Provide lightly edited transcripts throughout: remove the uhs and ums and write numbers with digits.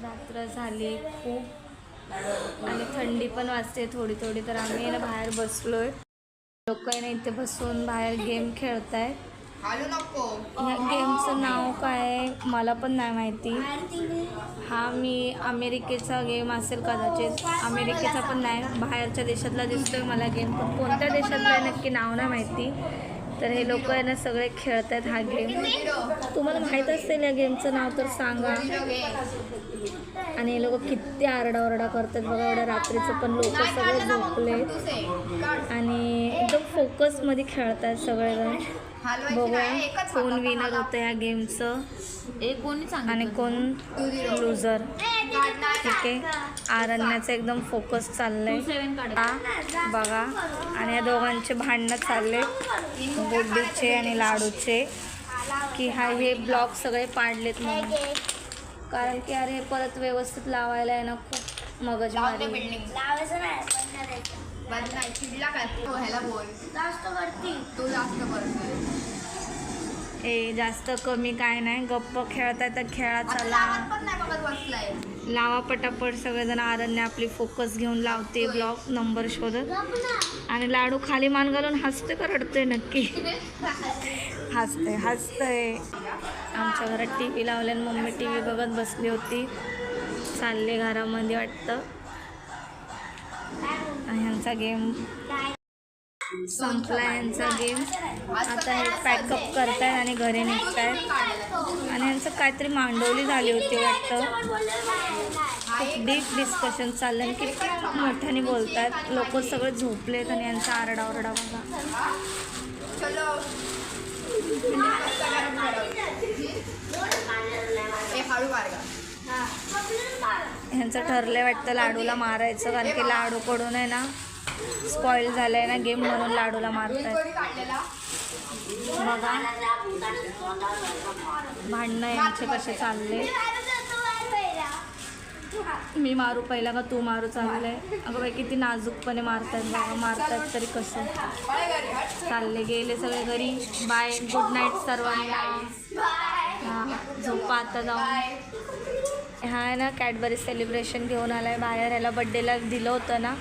रात्र झाली खूप आणि थंडी पण वाजते थोडी थोडी, तर आम्ही ना बाहेर बसलोय. लोक आहे ना इथे बसून बाहेर गेम खेळतायत. ह्या गेमचं नाव काय आहे मला पण नाही माहिती. हा मी अमेरिकेचा गेम असेल कदाचित, अमेरिकेचा पण नाही, बाहेरच्या देशातला दिसतोय मला गेम, पण कोणत्या देशातला आहे नक्की नाव नाही माहिती. तर हे लोक आहे ना सगळे खेळत आहेत हा गेम. तुम्हाला माहीत असेल या गेमचं नाव तर सांगा. आणि हे लोक किती आरडाओरडा करतात बघा, एवढ्या रात्रीचं पण लोक सगळे झोपले आणि एकदम फोकसमध्ये खेळत आहेत सगळेजण. बघूया कोण विनर होतं या गेमचं आणि कोण लुझर. ठीक आहे, आरण्याचं एकदम फोकस चाललंय बघा. आणि या दोघांचे भांडणं चालले, गुड्डीचे आणि लाडूचे, की हे ब्लॉक सगळे पाडलेत म्हणून. कारण की अरे परत व्यवस्थित लावायला आहे ना खूप मगजमारी. जास्त कमी काय नाही, गप्प खेळताय तर खेळा चला. लावा पटापट सगळेजण. आरण्य आपली फोकस घेऊन लावते ब्लॉक नंबर शोधत. आणि लाडू खाली मान घालून हसते का रडते नक्की? हसतंय. आमच्या घरात टी व्ही लावल्याने मम्मी टी व्ही बघत बसली होती. चालले घरामध्ये वाटतं. ह्यांचा गेम संपला, यांचा गेम. आता हे पॅकअप करतायत आणि घरी निघतायत. आणि यांचं काहीतरी मांडवली झाली होती वाटतं. खूप डीप डिस्कशन चाललं आणि किती मोठ्याने बोलतात. लोक सगळे झोपलेत आणि यांचा आरडाओरडा बघा. ह्यांचं ठरलंय वाटतं लाडूला मारायचं, कारण की लाडूकडून आहे ना स्पॉइल झालंय ना गेम, म्हणून लाडूला मारतायत बघा. भांडणं यांचे कसे चालले. मी मारू पहिला का तू मारू चाललंय. अगं बाई किती नाजूकपणे मारतायत बघा. मारतायत तरी कसं. चालले गेले सगळे घरी. बाय, गुड नाईट सर्वांना. हां, झोपा आता जाऊन. हा आहे ना कॅडबरी सेलिब्रेशन घेऊन आलाय बाहेर. ह्याला बड्डेला दिलं होतं ना,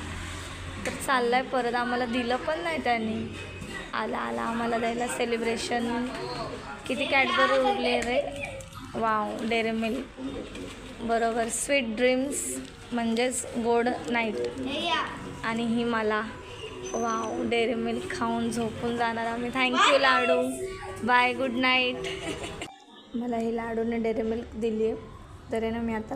तर चाललाय परत. आम्हाला दिलं पण नाही त्यांनी. आला आम्हाला द्यायला सेलिब्रेशन. किती कॅडबरी उरले रे. वाव, डेअरी मिल्क बरोबर. स्वीट ड्रीम्स म्हणजेच गोड नाईट. आणि ही मला. वाव, डेअरी मिल्क खाऊन झोपून जाणार आम्ही. Thank you Ladu. Bye, good night. मला ही लाडूने डेअरी मिल्क दिली आहे, तर आहे ना मी आता